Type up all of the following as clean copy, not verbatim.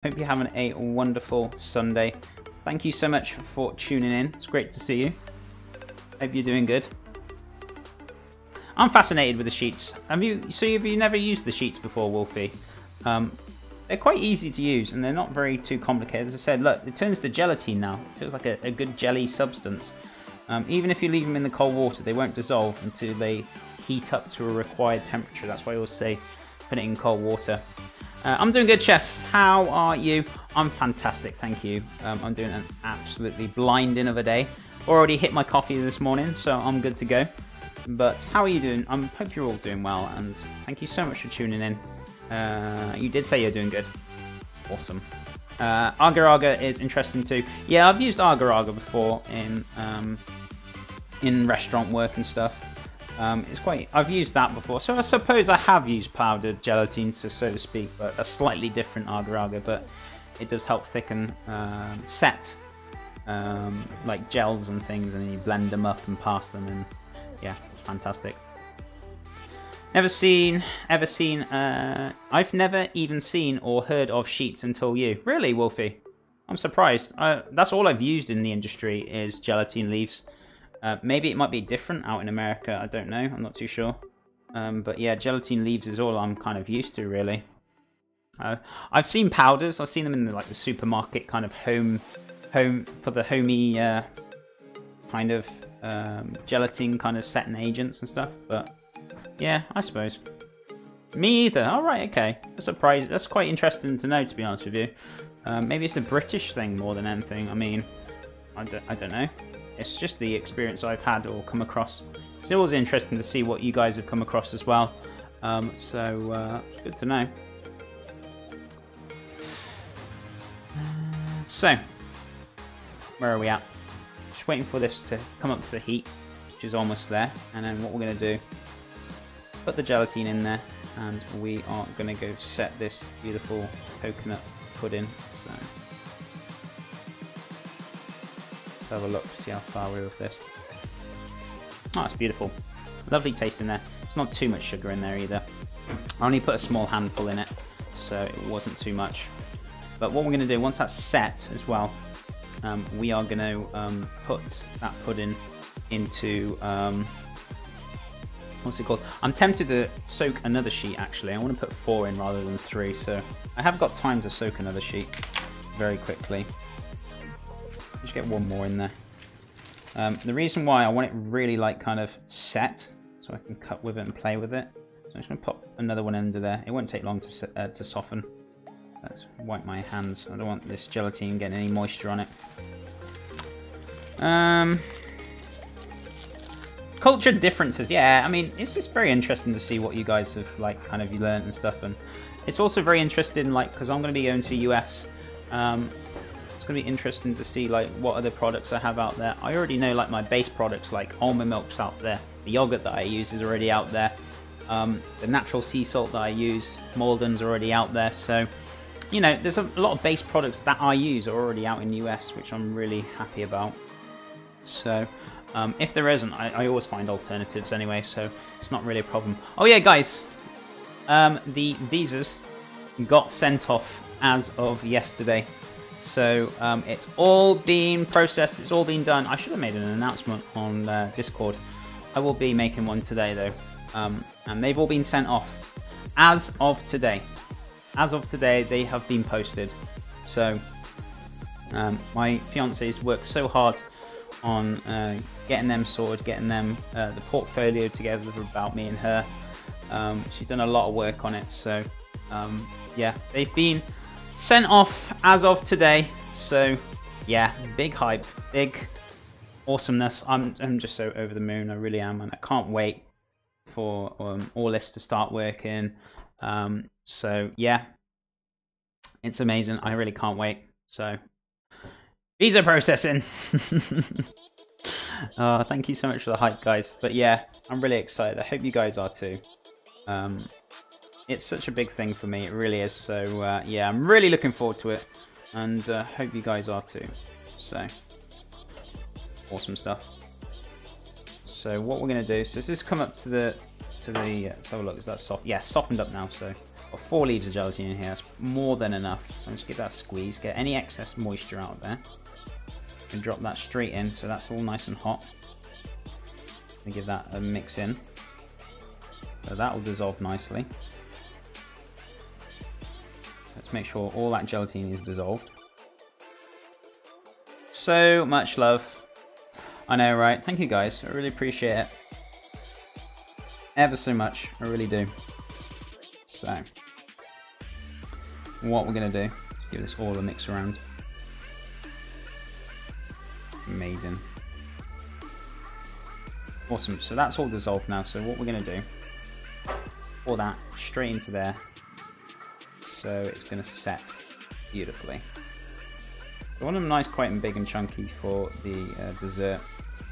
Hope you're having a wonderful Sunday. Thank you so much for tuning in. It's great to see you. Hope you're doing good. I'm fascinated with the sheets. Have you never used the sheets before, Wolfie? They're quite easy to use and they're not very too complicated. As I said, look, it turns to gelatine now. It feels like a good jelly substance. Even if you leave them in the cold water, they won't dissolve until they heat up to a required temperature. That's why I always say put it in cold water. I'm doing good, Chef. How are you? I'm fantastic, thank you. I'm doing an absolutely blinding of a day. Already hit my coffee this morning, so I'm good to go. But how are you doing? I hope you're all doing well, and thank you so much for tuning in. You did say you're doing good. Awesome. Agar-agar is interesting too. Yeah, I've used agar-agar before in restaurant work and stuff. I've used that before, so I suppose I have used powdered gelatine, so to speak, but a slightly different agar-agar, but it does help thicken, set, like gels and things, and then you blend them up and pass them, and yeah, it's fantastic. I've never even seen or heard of sheets until you. Really, Wolfie? I'm surprised. That's all I've used in the industry is gelatine leaves. Maybe it might be different out in America, I don't know, I'm not too sure. But yeah, gelatine leaves is all I'm kind of used to, really. I've seen powders, I've seen them in the supermarket kind of home for the homey kind of gelatin kind of setting agents and stuff, but yeah, I suppose. Me either. Alright, okay. That's surprising. That's quite interesting to know, to be honest with you. Maybe it's a British thing more than anything. I mean, I don't know. It's just the experience I've had or come across. It's always interesting to see what you guys have come across as well. So good to know. So, where are we at? Just waiting for this to come up to the heat, which is almost there. And then what we're going to do, put the gelatine in there, and we are going to go set this beautiful coconut pudding. So, let's have a look, see how far we're with this. Oh, it's beautiful. Lovely taste in there. It's not too much sugar in there either. I only put a small handful in it, so it wasn't too much. But what we're going to do, once that's set as well, we are going to put that pudding into, what's it called? I'm tempted to soak another sheet, actually. I want to put 4 in rather than 3, so I have got time to soak another sheet very quickly. Just get 1 more in there. The reason why I want it really kind of set, so I can cut with it and play with it. So I'm just going to pop another one under there. It won't take long to soften. Let's wipe my hands. I don't want this gelatine getting any moisture on it. Culture differences, yeah. I mean, it's just very interesting to see what you guys have kind of learned and stuff, and it's also very interesting, because I'm going to be going to the US. It's going to be interesting to see what other products I have out there. I already know my base products, like almond milk's out there. The yogurt that I use is already out there. The natural sea salt that I use, Malden's already out there. So, you know, there's a lot of base products that I use are already out in the US, which I'm really happy about. So, if there isn't, I always find alternatives anyway, so it's not really a problem. Oh yeah, guys, the visas got sent off as of yesterday. So it's all been processed, it's all been done. I should have made an announcement on Discord. I will be making one today though. And they've all been sent off as of today. As of today, they have been posted. So my fiance's worked so hard on getting them sorted, getting them the portfolio together about me and her. She's done a lot of work on it. So yeah, they've been sent off as of today. So yeah, big hype, big awesomeness. I'm just so over the moon. I really am, and I can't wait for all this to start working. So yeah, it's amazing. I really can't wait. So visa processing. Thank you so much for the hype, guys. But yeah, I'm really excited. I hope you guys are too. It's such a big thing for me. It really is. So yeah, I'm really looking forward to it, and hope you guys are too. So awesome stuff. So what we're gonna do? So this has come up to the. Let's have a look. Is that soft? Yeah, softened up now. So Got 4 leaves of gelatin in here. That's more than enough. So let's give that a squeeze. Get any excess moisture out of there. And drop that straight in, so that's all nice and hot. And give that a mix in. So that will dissolve nicely. Let's make sure all that gelatin is dissolved. So much love. I know, right? Thank you guys. I really appreciate it. Ever so much. I really do. So, what we're going to do, give this all a mix around. Amazing. Awesome. So that's all dissolved now. So what we're going to do, pour that straight into there. So it's going to set beautifully. I want them nice, quite big and chunky for the dessert,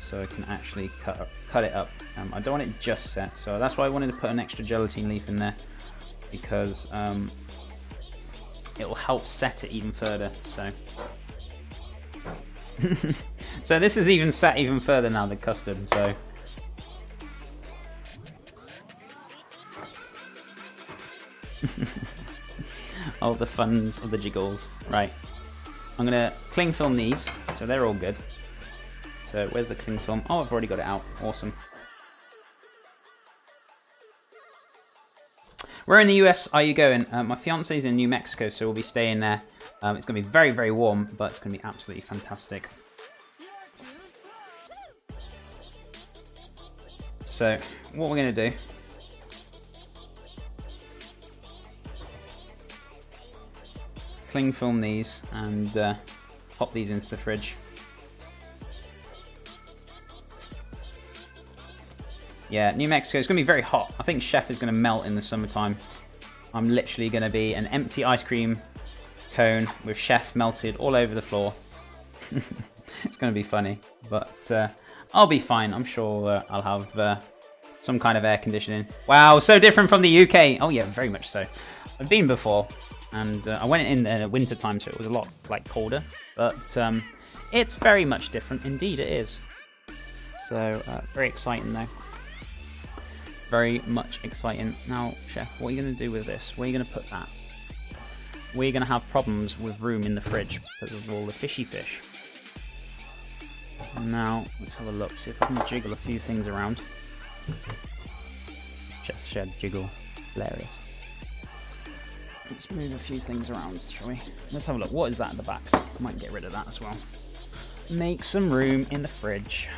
so I can actually cut it up. I don't want it just set, so that's why I wanted to put an extra gelatin leaf in there, because it will help set it even further. So, so this is even set even further now, the custard. So. Oh, the funs of the jiggles. Right. I'm going to cling film these, so they're all good. So where's the cling film? Oh, I've already got it out. Awesome. Where in the US are you going? My fiance's in New Mexico, so we'll be staying there. It's going to be very, very warm, but it's going to be absolutely fantastic. So what we're going to do, cling film these and pop these into the fridge. Yeah, New Mexico is going to be very hot. I think Chef is going to melt in the summertime. I'm literally going to be an empty ice cream cone with Chef melted all over the floor. It's going to be funny, but I'll be fine. I'm sure I'll have some kind of air conditioning. Wow, so different from the UK. Oh yeah, very much so. I've been before. And I went in the winter time, so it was a lot colder, but it's very much different indeed. It is. So very exciting though. Very much exciting. Now, Chef, what are you going to do with this? Where are you going to put that? We're going to have problems with room in the fridge because of all the fishy fish. And now let's have a look. See if I can jiggle a few things around. Chef Shed jiggle, hilarious. Let's move a few things around, shall we? Let's have a look. What is that at the back? I might get rid of that as well. Make some room in the fridge.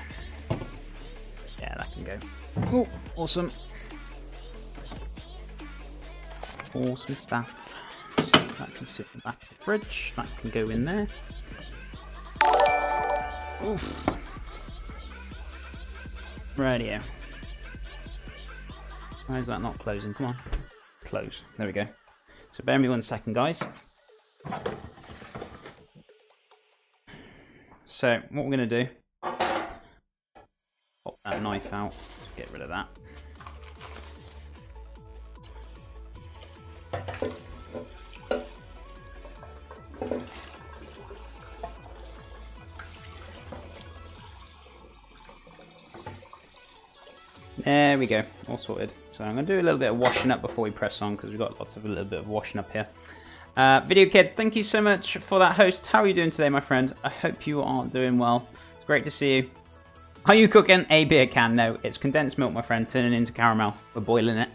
Yeah, that can go. Oh, awesome. Awesome stuff. So that can sit in the back of the fridge. That can go in there. Oof. Rightio. Why is that not closing? Come on. Close. There we go. So bear me 1 second, guys. So what we're going to do, pop that knife out, just get rid of that. There we go, all sorted. So I'm going to do a little bit of washing up before we press on, because we've got lots of a little bit of washing up here. Video Kid, thank you so much for that host. How are you doing today, my friend? I hope you are doing well. It's great to see you. Are you cooking a beer can? No, it's condensed milk, my friend, turning into caramel. We're boiling it.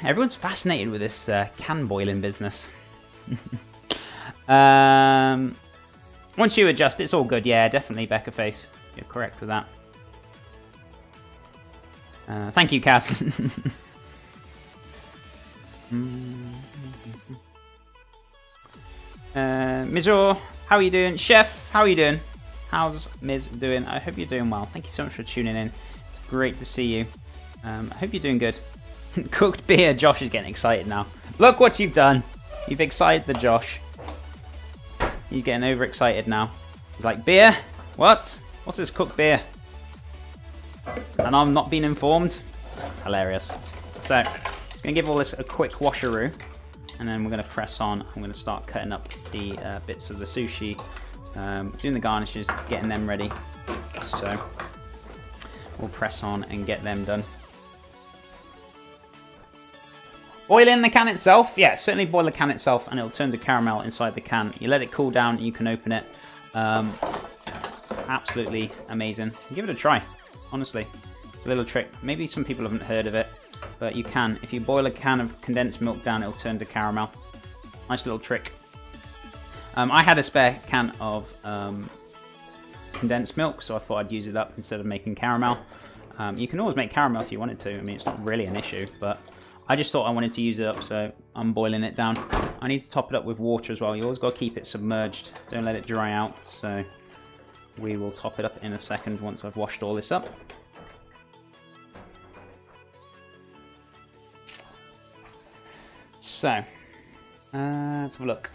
Everyone's fascinated with this can boiling business. Once you adjust, it's all good. Yeah, definitely, Becca Face. You're correct with that. Thank you, Cass. Mizor, how are you doing? Chef, how are you doing? How's Miz doing? I hope you're doing well. Thank you so much for tuning in. It's great to see you. I hope you're doing good. Cooked beer. Josh is getting excited now. Look what you've done. You've excited the Josh. He's getting overexcited now. He's like, beer? What? What's this cooked beer? And I'm not being informed. Hilarious. So, I'm going to give all this a quick washeroo, and then we're going to press on. I'm going to start cutting up the bits for the sushi, doing the garnishes, getting them ready. So, we'll press on and get them done. Boiling the can itself, yeah, certainly boil the can itself and it'll turn to caramel inside the can. You let it cool down and you can open it. Absolutely amazing. Give it a try, honestly. It's a little trick. Maybe some people haven't heard of it, but you can. If you boil a can of condensed milk down, it'll turn to caramel. Nice little trick. I had a spare can of condensed milk, so I thought I'd use it up instead of making caramel. You can always make caramel if you wanted to. I mean, it's not really an issue, but I just thought I wanted to use it up, so I'm boiling it down. I need to top it up with water as well. You always got to keep it submerged. Don't let it dry out. So we will top it up in a second once I've washed all this up. So, let's have a look.